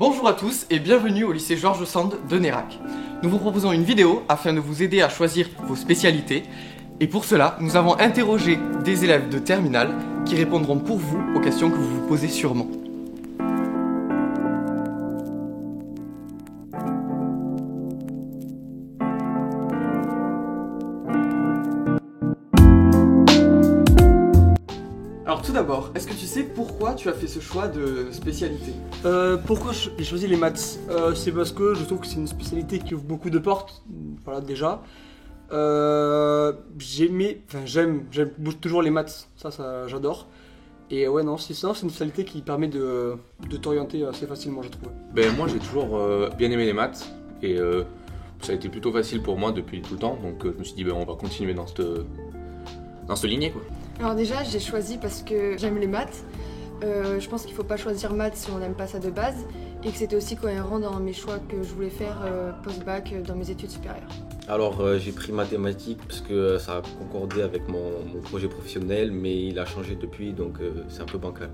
Bonjour à tous et bienvenue au lycée Georges Sand de Nérac. Nous vous proposons une vidéo afin de vous aider à choisir vos spécialités. Et pour cela, nous avons interrogé des élèves de terminale qui répondront pour vous aux questions que vous vous posez sûrement. Alors tout d'abord, est-ce que tu sais pourquoi tu as fait ce choix de spécialité? Pourquoi j'ai choisi les maths? C'est parce que je trouve que c'est une spécialité qui ouvre beaucoup de portes, voilà déjà. J'aime toujours les maths, ça j'adore. Et ouais non, c'est une spécialité qui permet de t'orienter assez facilement, je trouve. Moi j'ai toujours bien aimé les maths et ça a été plutôt facile pour moi depuis tout le temps, donc je me suis dit on va continuer dans cette lignée quoi. Alors déjà j'ai choisi parce que j'aime les maths. Je pense qu'il faut pas choisir maths si on n'aime pas ça de base et que c'était aussi cohérent dans mes choix que je voulais faire post-bac dans mes études supérieures. Alors j'ai pris mathématiques parce que ça a concordé avec mon projet professionnel, mais il a changé depuis, donc c'est un peu bancal.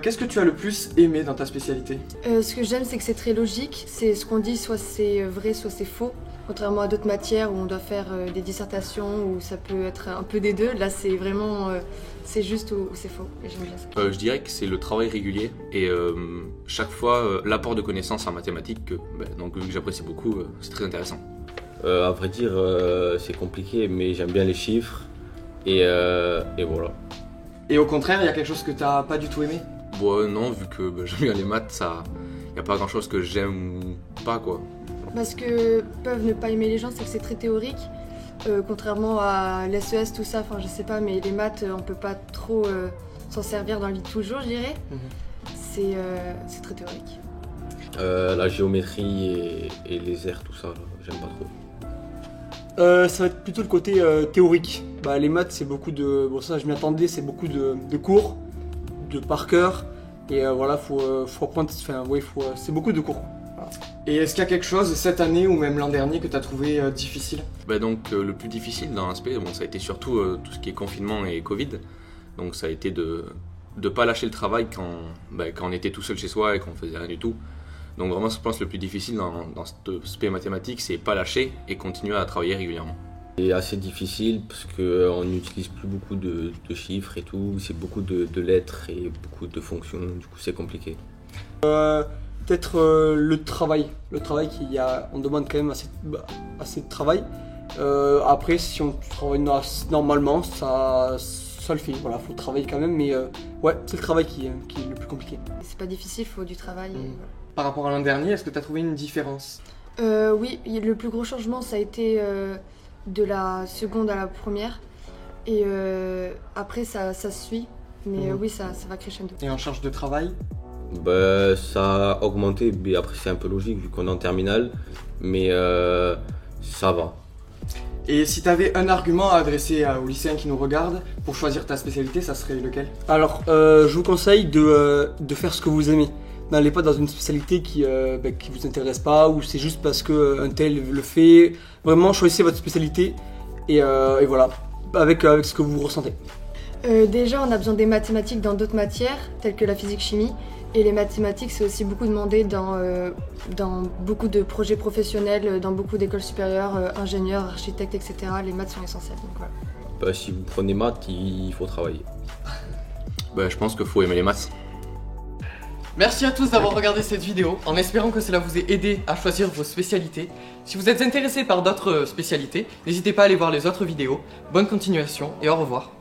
Qu'est-ce que tu as le plus aimé dans ta spécialité? Ce que j'aime, c'est que c'est très logique. C'est ce qu'on dit, soit c'est vrai, soit c'est faux. Contrairement à d'autres matières où on doit faire des dissertations, où ça peut être un peu des deux. Là, c'est vraiment, c'est juste ou c'est faux. Et j'aime bien ça. Je dirais que c'est le travail régulier et chaque fois l'apport de connaissances en mathématiques, donc vu que j'apprécie beaucoup, c'est très intéressant. À vrai dire, c'est compliqué, mais j'aime bien les chiffres et voilà. Et au contraire, il y a quelque chose que tu n'as pas du tout aimé? Non, vu que j'aime bien les maths, il n'y a pas grand chose que j'aime ou pas quoi. Parce que peuvent ne pas aimer les gens, c'est que c'est très théorique. Contrairement à l'SES, tout ça, enfin je sais pas, mais les maths, on peut pas trop s'en servir dans la vie de tous les jours, je dirais. C'est très théorique. La géométrie et les airs, tout ça, j'aime pas trop. Ça va être plutôt le côté théorique. Les maths, c'est beaucoup de... Bon ça je m'y attendais, c'est beaucoup de cours, de par cœur. Et voilà, faut apprendre, c'est beaucoup de cours. Voilà. Et est-ce qu'il y a quelque chose cette année ou même l'an dernier que tu as trouvé difficile? Le plus difficile dans l'aspect, ça a été surtout tout ce qui est confinement et Covid. Donc ça a été de ne pas lâcher le travail quand on était tout seul chez soi et qu'on faisait rien du tout. Donc vraiment je pense que le plus difficile dans cet aspect mathématique, c'est pas lâcher et continuer à travailler régulièrement. C'est assez difficile parce qu'on n'utilise plus beaucoup de chiffres et tout, c'est beaucoup de lettres et beaucoup de fonctions, du coup c'est compliqué. Peut-être le travail on demande quand même assez de travail. Après si on travaille normalement, ça le fait, voilà, faut travailler quand même, mais ouais, c'est le travail qui est le plus compliqué. C'est pas difficile, il faut du travail. Et voilà. Par rapport à l'an dernier, est-ce que tu as trouvé une différence? Oui, le plus gros changement, ça a été de la seconde à la première. Et après, ça se suit. Mais oui, ça va crescendo. Et en charge de travail? Ça a augmenté, mais après c'est un peu logique vu qu'on est en terminale, mais ça va. Et si tu avais un argument à adresser aux lycéens qui nous regardent pour choisir ta spécialité, ça serait lequel? Alors, je vous conseille de faire ce que vous aimez. N'allez pas dans une spécialité qui vous intéresse pas, ou c'est juste parce qu'un tel le fait. Vraiment, choisissez votre spécialité et voilà, avec ce que vous ressentez. Déjà, on a besoin des mathématiques dans d'autres matières, telles que la physique-chimie. Et les mathématiques, c'est aussi beaucoup demandé dans beaucoup de projets professionnels, dans beaucoup d'écoles supérieures, ingénieurs, architectes, etc. Les maths sont essentielles. Donc voilà. Si vous prenez maths, il faut travailler. Je pense qu'il faut aimer les maths. Merci à tous d'avoir regardé cette vidéo, en espérant que cela vous ait aidé à choisir vos spécialités. Si vous êtes intéressé par d'autres spécialités, n'hésitez pas à aller voir les autres vidéos. Bonne continuation et au revoir.